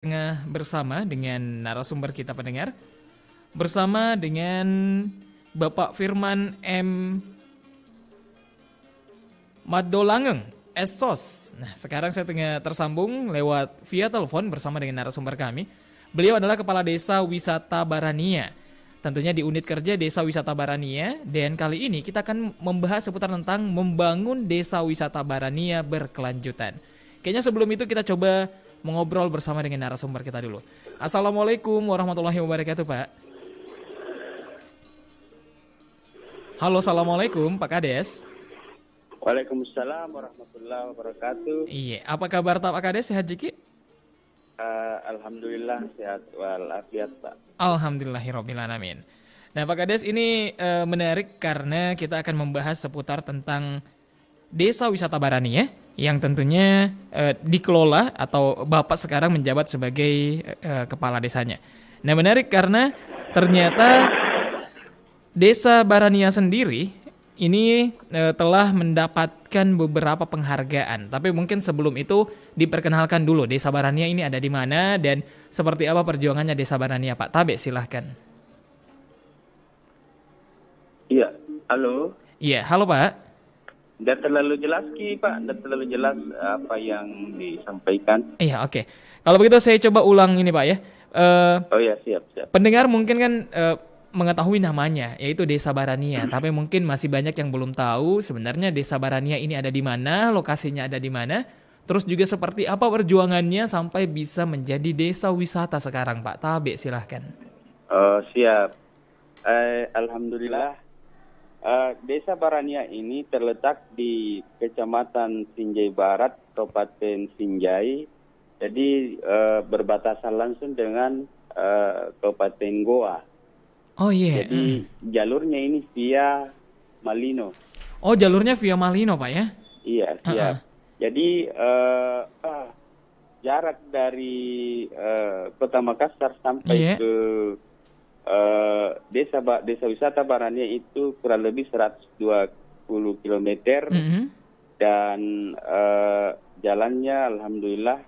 Tengah bersama dengan narasumber kita pendengar, bersama dengan Bapak Firman M. Madolangeng, Esos. Nah, sekarang saya tengah tersambung lewat via telepon bersama dengan narasumber kami. Beliau adalah Kepala Desa Wisata Barania, tentunya di unit kerja Desa Wisata Barania. Dan kali ini kita akan membahas seputar tentang membangun Desa Wisata Barania berkelanjutan. Kayaknya sebelum itu kita coba mengobrol bersama dengan narasumber kita dulu. Assalamualaikum warahmatullahi wabarakatuh, Pak. Halo, assalamualaikum, Pak Kades. Waalaikumsalam warahmatullahi wabarakatuh. Iya, apa kabar Pak Kades? Sehat Jiki? Alhamdulillah sehat walafiat, Pak. Alhamdulillahirobbilalamin. Nah, Pak Kades, ini menarik karena kita akan membahas seputar tentang Desa Wisata Barani ya, yang tentunya dikelola atau Bapak sekarang menjabat sebagai kepala desanya. Nah, menarik karena ternyata Desa Barania sendiri ini telah mendapatkan beberapa penghargaan. Tapi mungkin sebelum itu diperkenalkan dulu Desa Barania ini ada di mana dan seperti apa perjuangannya Desa Barania, Pak. Tabe, silahkan. Iya, halo. Iya, halo Pak. Tidak terlalu jelas Pak. Tidak terlalu jelas apa yang disampaikan. Iya, oke. Kalau begitu saya coba ulang ini Pak ya. Oh ya, siap. Pendengar mungkin kan mengetahui namanya, yaitu Desa Barania. Tapi mungkin masih banyak yang belum tahu sebenarnya Desa Barania ini ada di mana, lokasinya ada di mana. Terus juga seperti apa perjuangannya sampai bisa menjadi desa wisata sekarang, Pak. Tabe, silahkan. Siap. Alhamdulillah. Desa Barania ini terletak di Kecamatan Sinjai Barat, Kabupaten Sinjai. Jadi berbatasan langsung dengan Kabupaten Goa. Oh iya. Jadi jalurnya ini via Malino. Oh, jalurnya via Malino, Pak ya? Iya, siap. Jadi jarak dari Kota Makassar sampai ke Desa Wisata Barania itu kurang lebih 120 km dan jalannya alhamdulillah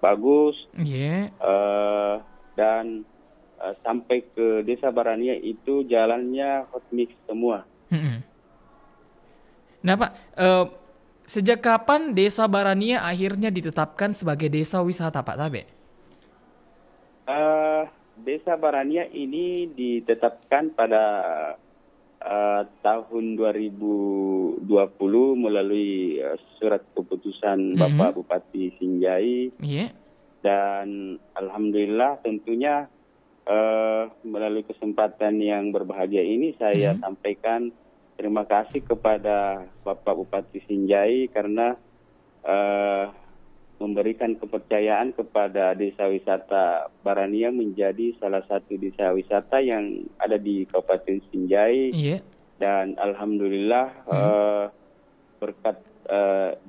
bagus. Dan sampai ke Desa Barania itu jalannya hot mix semua. Nah Pak, sejak kapan Desa Barania akhirnya ditetapkan sebagai desa wisata, Pak Tabe? Desa Barania ini ditetapkan pada tahun 2020 melalui surat keputusan Bapak Bupati Sinjai. Dan alhamdulillah tentunya melalui kesempatan yang berbahagia ini saya sampaikan terima kasih kepada Bapak Bupati Sinjai karena memberikan kepercayaan kepada Desa Wisata Barania menjadi salah satu desa wisata yang ada di Kabupaten Sinjai. Dan alhamdulillah berkat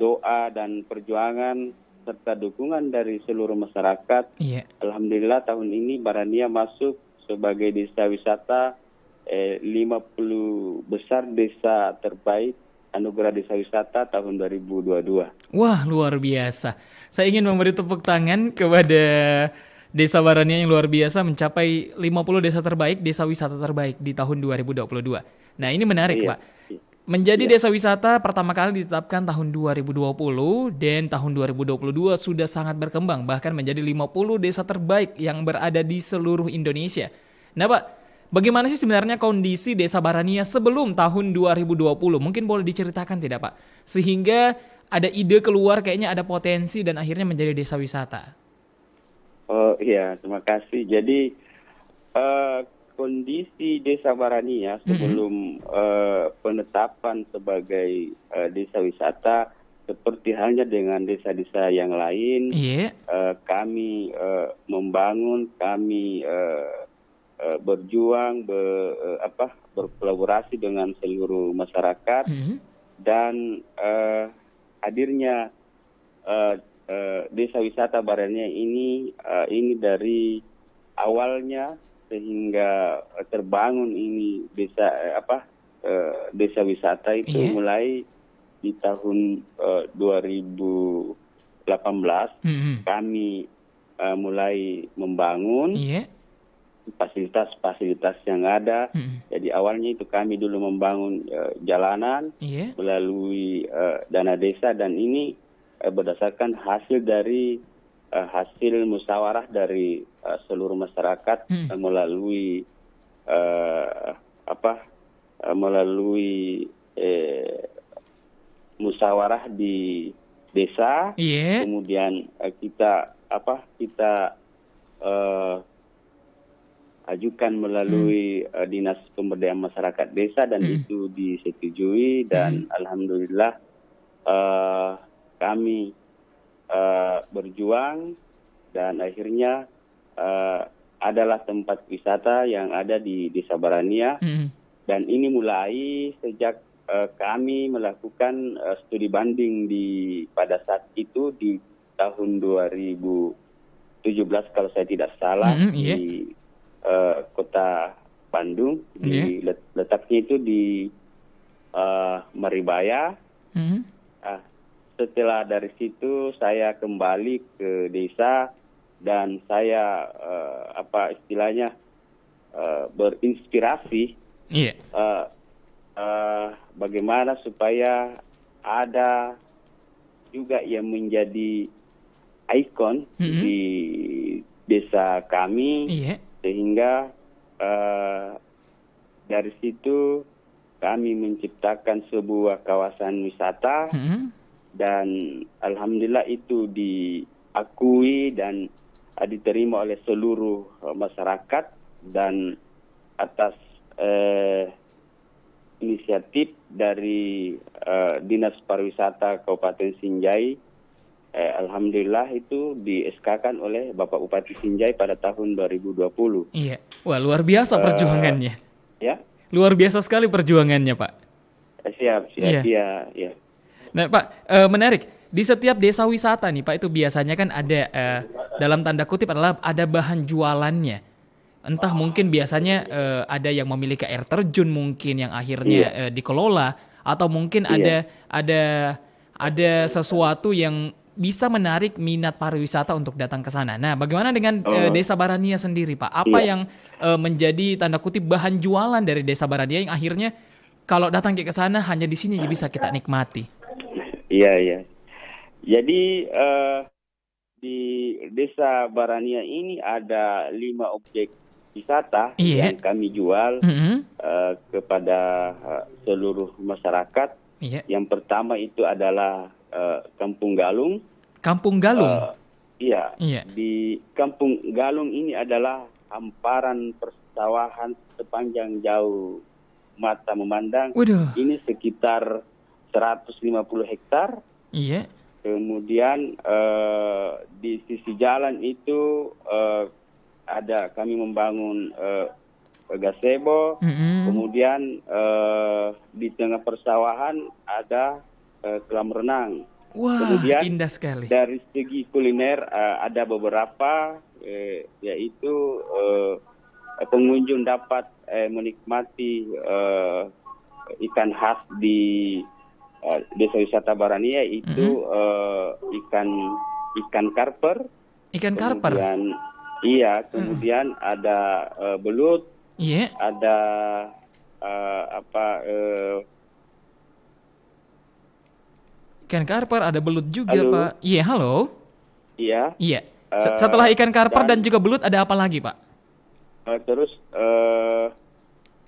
doa dan perjuangan serta dukungan dari seluruh masyarakat, alhamdulillah tahun ini Barania masuk sebagai desa wisata 50 besar desa terbaik Anugerah Desa Wisata tahun 2022. Wah, luar biasa. Saya ingin memberi tepuk tangan kepada Desa Barania yang luar biasa mencapai 50 desa terbaik, desa wisata terbaik di tahun 2022. Nah, ini menarik, Pak. Menjadi desa wisata pertama kali ditetapkan tahun 2020 dan tahun 2022 sudah sangat berkembang, bahkan menjadi 50 desa terbaik yang berada di seluruh Indonesia. Nah, Pak, bagaimana sih sebenarnya kondisi Desa Barania sebelum tahun 2020? Mungkin boleh diceritakan tidak, Pak? Sehingga ada ide keluar kayaknya ada potensi dan akhirnya menjadi desa wisata. Oh iya, terima kasih. Jadi kondisi Desa Barania sebelum penetapan sebagai desa wisata seperti halnya dengan desa-desa yang lain, kami membangun, kami berjuang, berkolaborasi dengan seluruh masyarakat dan hadirnya Desa Wisata Barania ini dari awalnya sehingga terbangun ini desa wisata itu mulai di tahun 2018 kami mulai membangun fasilitas-fasilitas yang ada. Jadi awalnya itu kami dulu membangun jalanan melalui dana desa, dan ini berdasarkan hasil dari hasil musyawarah dari seluruh masyarakat melalui melalui musyawarah di desa. Kemudian kita ajukan melalui Dinas Pemberdayaan Masyarakat Desa, dan itu disetujui, dan alhamdulillah kami berjuang, dan akhirnya adalah tempat wisata yang ada di Desa Barania. Dan ini mulai sejak kami melakukan studi banding pada saat itu di tahun 2017 kalau saya tidak salah, di Kota Bandung, letaknya itu di Maribaya. Setelah dari situ saya kembali ke desa, dan saya berinspirasi bagaimana supaya ada juga yang menjadi ikon di desa kami. Sehingga dari situ kami menciptakan sebuah kawasan wisata, dan alhamdulillah itu diakui dan diterima oleh seluruh masyarakat, dan atas inisiatif dari Dinas Pariwisata Kabupaten Sinjai, alhamdulillah itu di-SK-kan oleh Bapak Bupati Sinjai pada tahun 2020. Wah, luar biasa perjuangannya. Luar biasa sekali perjuangannya, Pak. Siap. Nah, Pak, menarik. Di setiap desa wisata nih, Pak, itu biasanya kan ada dalam tanda kutip adalah ada bahan jualannya. Entah mungkin biasanya ada yang memiliki air terjun mungkin yang akhirnya dikelola, atau mungkin ada sesuatu yang bisa menarik minat pariwisata untuk datang ke sana. Nah, bagaimana dengan Desa Barania sendiri, Pak? Apa yang menjadi tanda kutip bahan jualan dari Desa Barania yang akhirnya kalau datang ke sana hanya di sini bisa kita nikmati? Iya. Jadi di Desa Barania ini ada 5 objek wisata yang kami jual kepada seluruh masyarakat. Yang pertama itu adalah Kampung Galung. Kampung Galung? Iya. Di Kampung Galung ini adalah hamparan persawahan sepanjang jauh mata memandang. Ini sekitar 150 hektar. Kemudian di sisi jalan itu kami membangun gazebo. Kemudian di tengah persawahan ada kolam renang. Wah, kemudian indah sekali. Dari segi kuliner ada beberapa, yaitu pengunjung dapat menikmati ikan khas di Desa Wisata Barania, itu ikan karper. Ikan karper. Kemudian ada belut. Ada ikan karper, ada belut juga, Pak. Halo. Iya. Setelah ikan karper dan juga belut ada apa lagi, Pak? Terus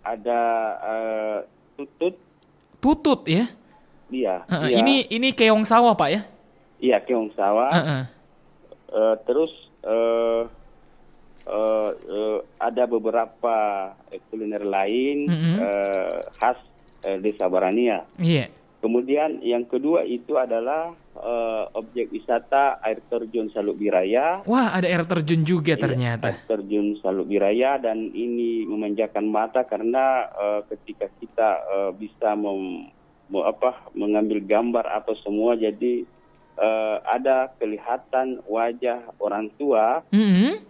ada tutut. Tutut ya? Iya. Ini keong sawah, Pak ya? Iya, keong sawah. Terus ada beberapa kuliner lain khas Desa Barania. Kemudian yang kedua itu adalah objek wisata air terjun Saluk Biraya. Wah, ada air terjun juga ternyata. Air terjun Saluk Biraya, dan ini memanjakan mata karena ketika kita bisa mengambil gambar atau semua, jadi ada kelihatan wajah orang tua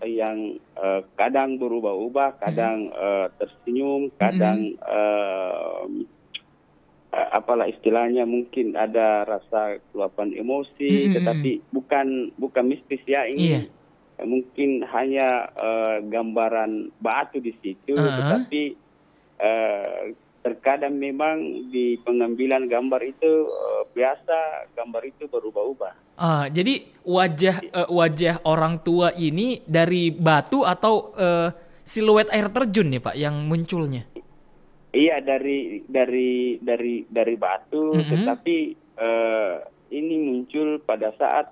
yang kadang berubah-ubah, kadang tersenyum, kadang apalah istilahnya, mungkin ada rasa luapan emosi, tetapi bukan mistis ya, ini mungkin hanya gambaran batu di situ, tetapi terkadang memang di pengambilan gambar itu biasa gambar itu berubah-ubah. Jadi wajah orang tua ini dari batu atau siluet air terjun nih Pak yang munculnya? Iya, dari batu, tetapi ini muncul pada saat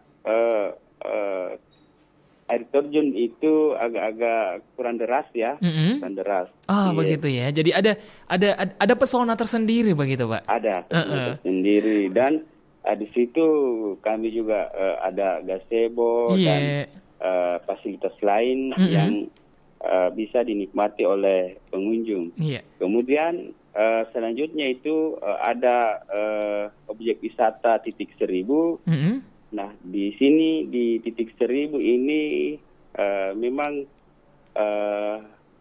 air terjun itu agak-agak kurang deras ya, kurang deras. Begitu ya. Jadi ada pesona tersendiri begitu Pak? Ada pesona tersendiri, dan di situ kami juga ada gazebo dan fasilitas lain yang bisa dinikmati oleh pengunjung. Kemudian selanjutnya itu ada objek wisata Titik Seribu. Nah, di sini di Titik Seribu ini memang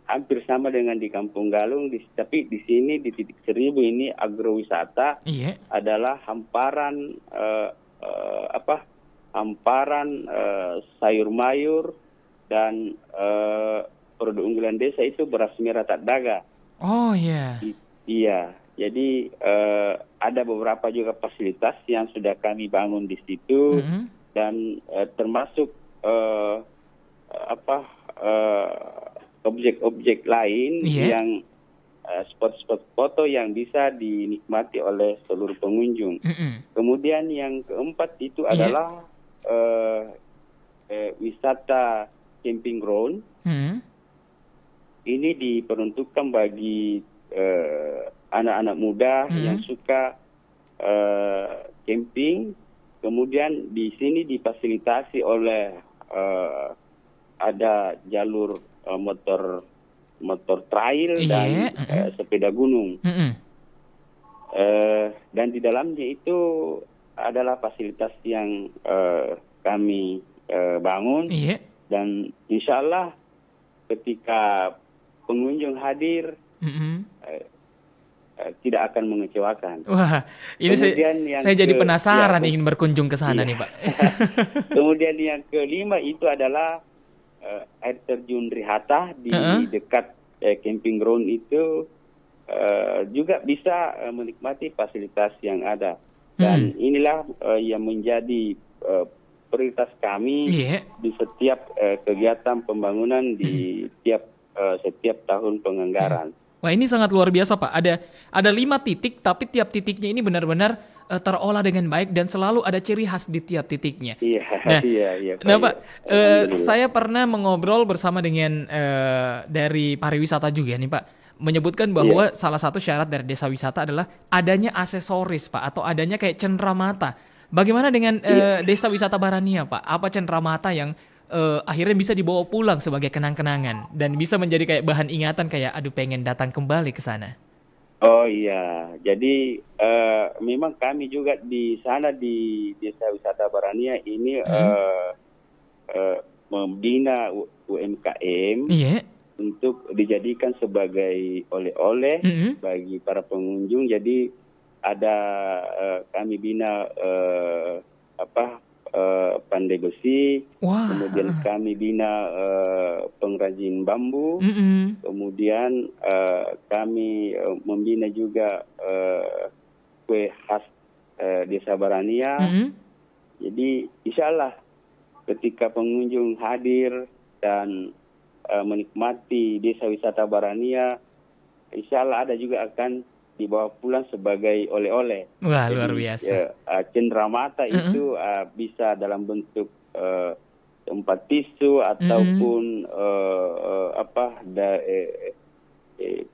hampir sama dengan di Kampung Galung, tapi di sini di Titik Seribu ini agrowisata adalah hamparan sayur mayur dan produk unggulan desa itu beras merah tak daga. Oh iya. Iya. Jadi ada beberapa juga fasilitas yang sudah kami bangun di situ, dan termasuk objek-objek lain yang spot-spot foto yang bisa dinikmati oleh seluruh pengunjung. Kemudian yang keempat itu adalah wisata camping ground. Ini diperuntukkan bagi anak-anak muda yang suka camping. Kemudian di sini difasilitasi oleh ada jalur motor trail dan sepeda gunung. Dan di dalamnya itu adalah fasilitas yang kami bangun, dan insya Allah ketika pengunjung hadir tidak akan mengecewakan. Wah, ini saya jadi penasaran ingin berkunjung ke sana nih Pak. Kemudian yang kelima itu adalah air terjun Rihata di dekat camping ground itu juga bisa menikmati fasilitas yang ada. Dan inilah yang menjadi prioritas kami di setiap kegiatan pembangunan di setiap tahun penganggaran. Wah, ini sangat luar biasa Pak. Ada 5 titik, tapi tiap titiknya ini benar-benar terolah dengan baik dan selalu ada ciri khas di tiap titiknya. Nah Pak, saya pernah mengobrol bersama dengan dari pariwisata juga nih Pak, menyebutkan bahwa salah satu syarat dari desa wisata adalah adanya aksesoris Pak, atau adanya kayak cenderamata. Bagaimana dengan desa wisata Barania Pak? Apa cenderamata yang akhirnya bisa dibawa pulang sebagai kenang-kenangan dan bisa menjadi kayak bahan ingatan, kayak aduh pengen datang kembali ke sana? Oh iya, jadi memang kami juga di sana di desa wisata Barania ini membina UMKM untuk dijadikan sebagai oleh-oleh bagi para pengunjung. Jadi ada kami bina pandai besi, kemudian kami bina pengrajin bambu, kemudian kami membina juga kue khas desa Barania. Jadi insya Allah ketika pengunjung hadir dan menikmati desa wisata Barania, insya Allah ada juga akan dibawa pulang sebagai oleh-oleh. Wah, luar biasa. Cenderamata itu bisa dalam bentuk tempat tisu ataupun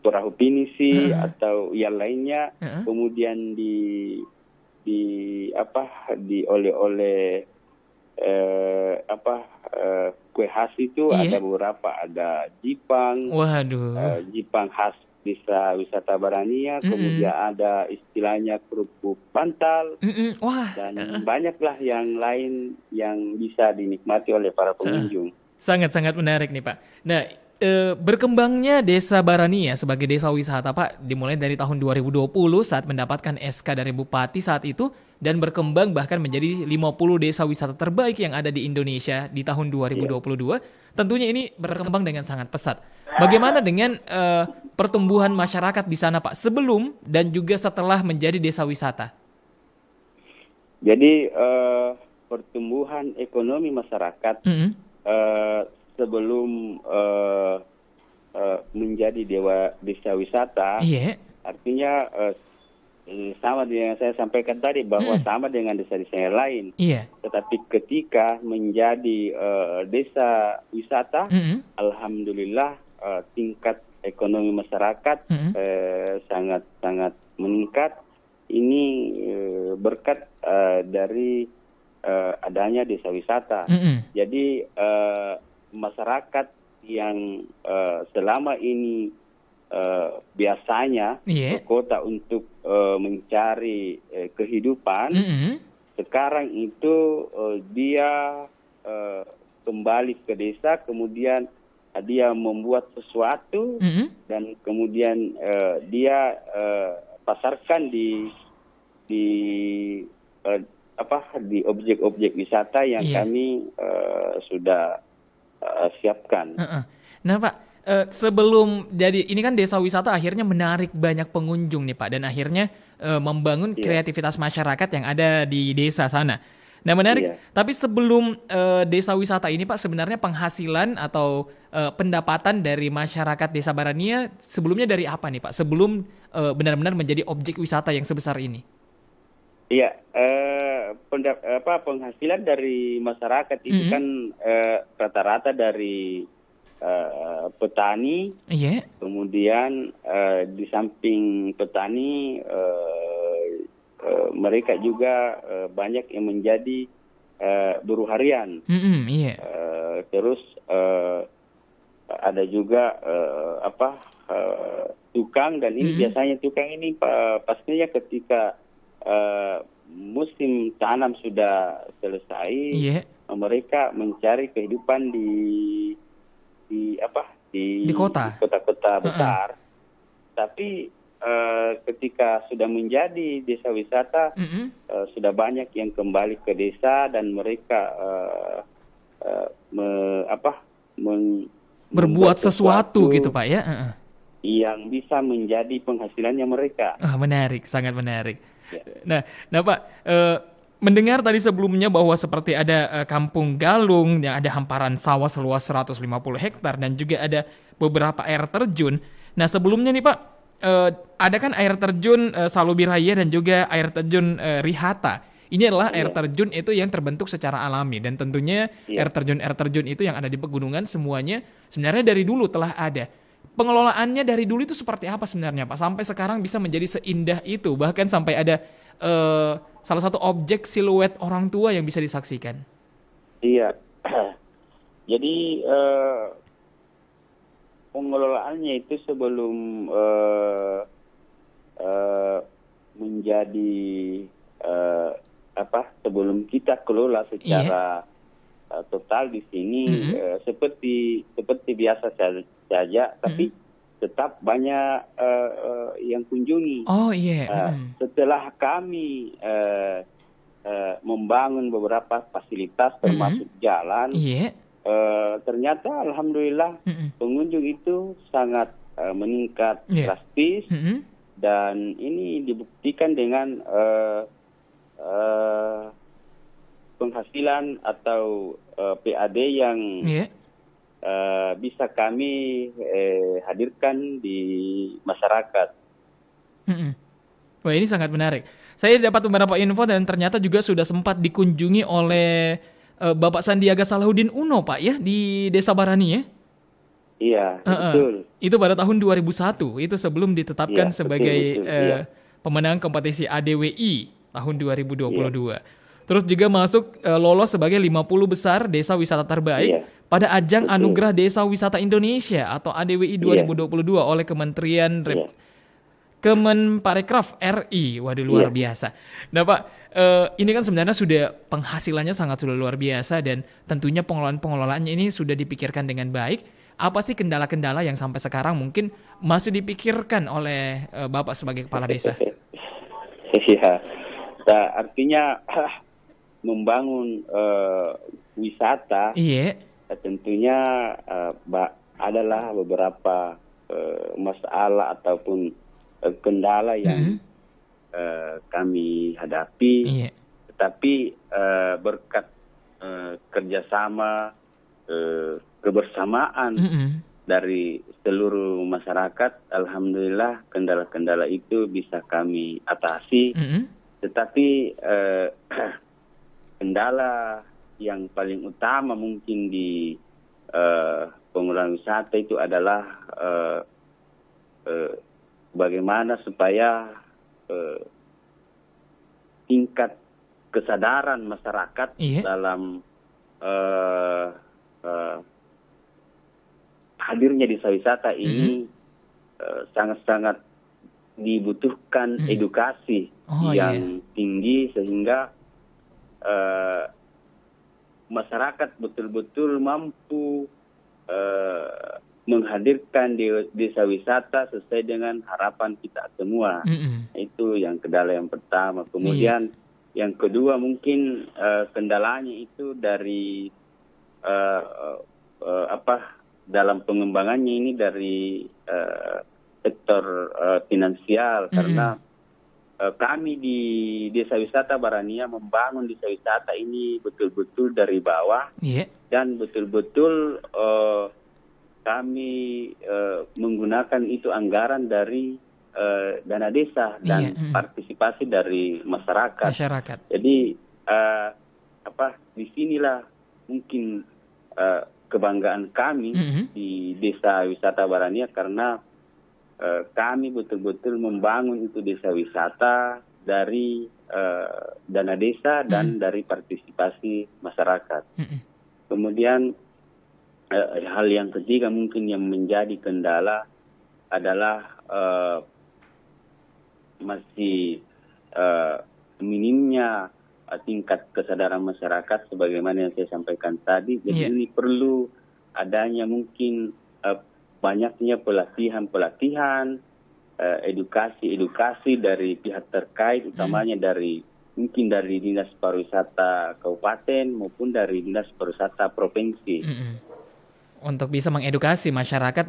perahu pinisi atau yang lainnya. Kemudian di oleh-oleh kue khas itu ada beberapa, ada jipang. Jipang khas desa wisata Barania, kemudian ada istilahnya kerupuk pantal, dan banyaklah yang lain yang bisa dinikmati oleh para pengunjung. Sangat-sangat menarik nih Pak. Nah, berkembangnya Desa Barania sebagai desa wisata Pak dimulai dari tahun 2020 saat mendapatkan SK dari Bupati saat itu dan berkembang bahkan menjadi 50 desa wisata terbaik yang ada di Indonesia di tahun 2022. Tentunya ini berkembang dengan sangat pesat. Bagaimana dengan pertumbuhan masyarakat di sana Pak sebelum dan juga setelah menjadi desa wisata? Jadi pertumbuhan ekonomi masyarakat sebelum menjadi desa wisata, artinya sama dengan yang saya sampaikan tadi bahwa sama dengan desa-desa yang lain. Tetapi ketika menjadi desa wisata, alhamdulillah tingkat ekonomi masyarakat sangat meningkat. Ini berkat dari adanya desa wisata. Jadi masyarakat yang selama ini biasanya ke kota untuk mencari kehidupan, sekarang itu dia kembali ke desa, kemudian dia membuat sesuatu dan kemudian dia pasarkan di objek-objek wisata yang kami sudah siapkan. Nah Pak, sebelum jadi ini kan desa wisata akhirnya menarik banyak pengunjung nih Pak dan akhirnya membangun kreativitas masyarakat yang ada di desa sana. Nah menarik, tapi sebelum desa wisata ini Pak sebenarnya penghasilan atau pendapatan dari masyarakat Desa Barania sebelumnya dari apa nih Pak sebelum benar-benar menjadi objek wisata yang sebesar ini? Iya, penghasilan dari masyarakat itu kan rata-rata dari petani, kemudian di samping petani mereka juga banyak yang menjadi buruh harian. Terus ada juga tukang, dan ini biasanya tukang ini pastinya ketika musim tanam sudah selesai, mereka mencari kehidupan di kota-kota besar. Tapi ketika sudah menjadi desa wisata, sudah banyak yang kembali ke desa dan mereka berbuat sesuatu gitu Pak ya, yang bisa menjadi penghasilannya mereka. Menarik, sangat menarik. Nah Pak, mendengar tadi sebelumnya bahwa seperti ada Kampung Galung yang ada hamparan sawah seluas 150 hektar dan juga ada beberapa air terjun. Nah sebelumnya nih Pak, ada kan air terjun Salubiraya dan juga air terjun Rihata. Ini adalah air terjun itu yang terbentuk secara alami dan tentunya air terjun itu yang ada di pegunungan semuanya sebenarnya dari dulu telah ada. Pengelolaannya dari dulu itu seperti apa sebenarnya Pak? Sampai sekarang bisa menjadi seindah itu, bahkan sampai ada salah satu objek siluet orang tua yang bisa disaksikan. Iya, jadi pengelolaannya itu sebelum menjadi sebelum kita kelola secara total di sini seperti biasa saja, tapi tetap banyak yang kunjungi. Setelah kami membangun beberapa fasilitas termasuk jalan, ternyata alhamdulillah pengunjung itu sangat meningkat drastis, dan ini dibuktikan dengan penghasilan atau PAD yang bisa kami hadirkan di masyarakat. Wah, ini sangat menarik. Saya dapat beberapa info dan ternyata juga sudah sempat dikunjungi oleh Bapak Sandiaga Salahuddin Uno Pak ya di Desa Barani ya. Iya, betul. Itu pada tahun 2001, itu sebelum ditetapkan sebagai pemenang kompetisi ADWI tahun 2022. Terus juga masuk lolos sebagai 50 besar desa wisata terbaik pada ajang Anugerah Desa Wisata Indonesia atau ADWI 2022 oleh Kementerian Kemenparekraf RI. Waduh, luar biasa. Nah Pak, ini kan sebenarnya sudah penghasilannya sudah luar biasa dan tentunya pengelolaannya ini sudah dipikirkan dengan baik. Apa sih kendala-kendala yang sampai sekarang mungkin masih dipikirkan oleh Bapak sebagai kepala desa? Iya, nah, artinya membangun wisata, Iya. tentunya adalah beberapa masalah ataupun kendala yang kami hadapi. Iya. Tetapi berkat kerjasama, kebersamaan dari seluruh masyarakat, alhamdulillah kendala-kendala itu bisa kami atasi. Tetapi kendala yang paling utama mungkin di pengelolaan wisata itu adalah bagaimana supaya tingkat kesadaran masyarakat dalam hadirnya desa wisata ini sangat-sangat dibutuhkan edukasi yang tinggi, sehingga masyarakat betul-betul mampu menghadirkan desa wisata sesuai dengan harapan kita semua. Itu yang kendala yang pertama. Kemudian yang kedua mungkin kendalanya itu dari dalam pengembangannya ini dari sektor finansial, karena kami di Desa Wisata Barania membangun desa wisata ini betul-betul dari bawah, dan betul-betul kami menggunakan itu anggaran dari dana desa dan partisipasi dari masyarakat. Jadi disinilah mungkin kebanggaan kami di Desa Wisata Barania, karena kami betul-betul membangun itu desa wisata dari dana desa dan dari partisipasi masyarakat. Kemudian hal yang ketiga mungkin yang menjadi kendala adalah masih minimnya tingkat kesadaran masyarakat sebagaimana yang saya sampaikan tadi. Jadi ini perlu adanya mungkin banyaknya pelatihan-pelatihan, edukasi dari pihak terkait, utamanya mungkin dari Dinas Pariwisata Kabupaten maupun dari Dinas Pariwisata Provinsi. Untuk bisa mengedukasi masyarakat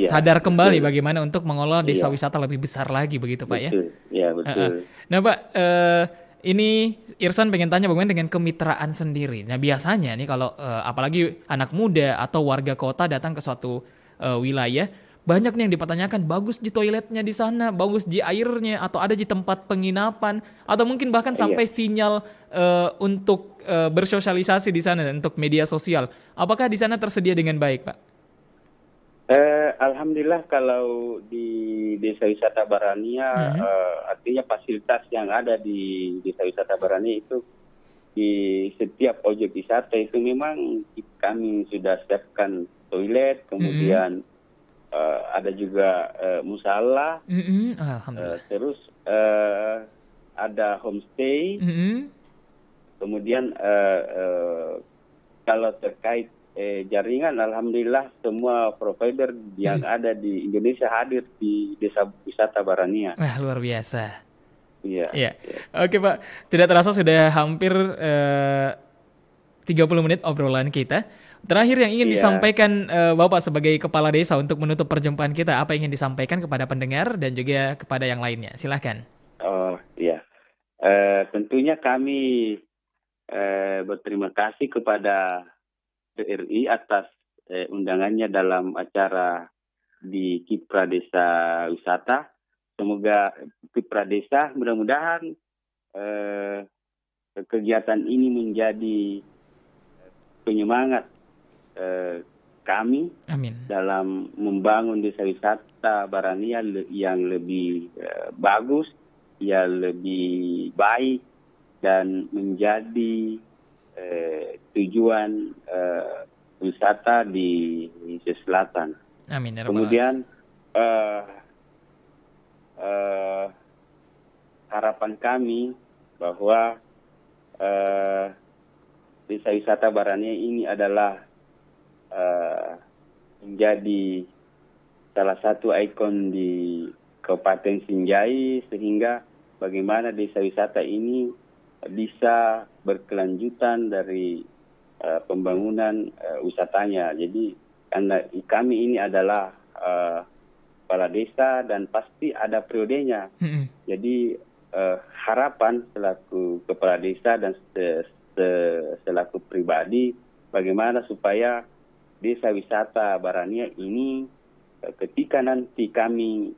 sadar kembali bagaimana untuk mengelola desa wisata lebih besar lagi, begitu Pak ya? Iya, betul. Nah Pak, ini Irsan pengen tanya bagaimana dengan kemitraan sendiri. Nah biasanya nih kalau apalagi anak muda atau warga kota datang ke suatu wilayah, banyak nih yang dipertanyakan, bagus di toiletnya di sana, bagus di airnya, atau ada di tempat penginapan, atau mungkin bahkan sampai sinyal untuk bersosialisasi di sana untuk media sosial. Apakah di sana tersedia dengan baik, Pak? Alhamdulillah kalau di Desa Wisata Barania, artinya fasilitas yang ada di Desa Wisata Barania itu di setiap objek wisata itu memang kami sudah siapkan toilet, kemudian ada juga musala, terus ada homestay, kemudian kalau terkait jaringan, alhamdulillah semua provider yang ada di Indonesia hadir di Desa Wisata Barania. Wah, luar biasa. Iya. Oke Pak, tidak terasa sudah hampir 30 menit obrolan kita. Terakhir yang ingin disampaikan Bapak sebagai kepala desa untuk menutup perjumpaan kita, apa yang ingin disampaikan kepada pendengar dan juga kepada yang lainnya? Silahkan. Oh iya, tentunya kami berterima kasih kepada RI atas undangannya dalam acara di Kipra Desa Wisata. Semoga Kipra Desa mudah-mudahan kegiatan ini menjadi penyemangat kami dalam membangun desa wisata Barania yang lebih bagus, yang lebih baik, dan menjadi tujuan wisata di Indonesia Selatan. Amin. Kemudian harapan kami bahwa desa wisata Barania ini adalah menjadi salah satu ikon di Kabupaten Sinjai, sehingga bagaimana desa wisata ini bisa berkelanjutan dari pembangunan wisatanya. Jadi karena kami ini adalah kepala desa dan pasti ada periodenya. Jadi harapan selaku kepala desa dan selaku pribadi, bagaimana supaya desa wisata Barania ini ketika nanti kami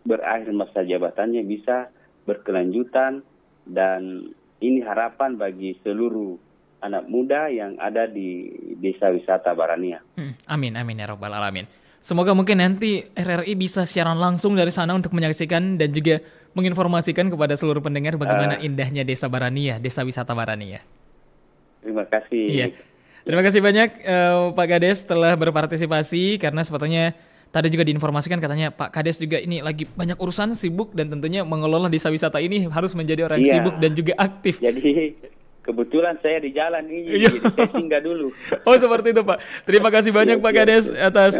berakhir masa jabatannya bisa berkelanjutan, dan ini harapan bagi seluruh anak muda yang ada di desa wisata Barania. Amin, amin ya Rabbal Alamin. Semoga mungkin nanti RRI bisa siaran langsung dari sana untuk menyaksikan dan juga menginformasikan kepada seluruh pendengar bagaimana indahnya desa Barania, desa wisata Barania. Terima kasih. Iya. Terima kasih banyak Pak Kades telah berpartisipasi, karena sebetulnya tadi juga diinformasikan katanya Pak Kades juga ini lagi banyak urusan, sibuk, dan tentunya mengelola desa wisata ini harus menjadi orang sibuk dan juga aktif. Jadi kebetulan saya di jalan ini, jadi saya singgah dulu. Oh seperti itu Pak. Terima kasih banyak Pak Kades atas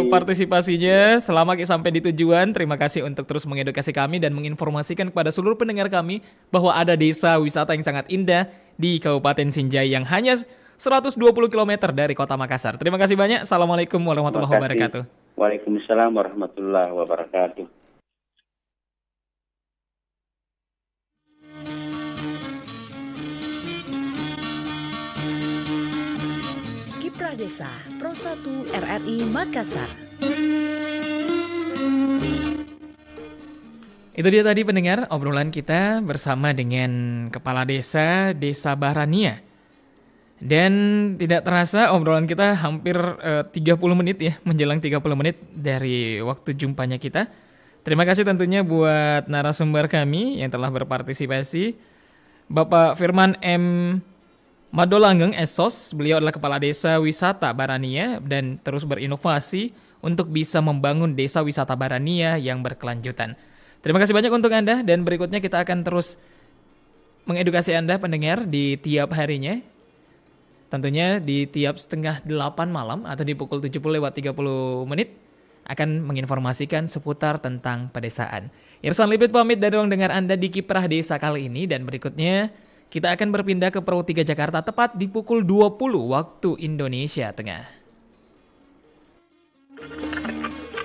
partisipasinya. Selama sampai di tujuan, terima kasih untuk terus mengedukasi kami dan menginformasikan kepada seluruh pendengar kami bahwa ada desa wisata yang sangat indah di Kabupaten Sinjai yang hanya 120 km dari kota Makassar. Terima kasih banyak. Assalamualaikum warahmatullahi wabarakatuh. Waalaikumsalam warahmatullahi wabarakatuh. Kiprah Desa Pro 1 RRI Makassar. Itu dia tadi pendengar obrolan kita bersama dengan Kepala Desa Barania. Dan tidak terasa obrolan kita hampir 30 menit ya, menjelang 30 menit dari waktu jumpanya kita. Terima kasih tentunya buat narasumber kami yang telah berpartisipasi. Bapak Firman M. Madolanggeng Esos, beliau adalah Kepala Desa Wisata Barania dan terus berinovasi untuk bisa membangun desa wisata Barania yang berkelanjutan. Terima kasih banyak untuk Anda, dan berikutnya kita akan terus mengedukasi Anda pendengar di tiap harinya. Tentunya di tiap 7:30 malam atau di pukul 70:30 akan menginformasikan seputar tentang pedesaan. Irsan Lipit pamit dari ruang dengar Anda di Kiprah Desa kali ini, dan berikutnya kita akan berpindah ke Pro 3 Jakarta tepat di pukul 20 waktu Indonesia Tengah.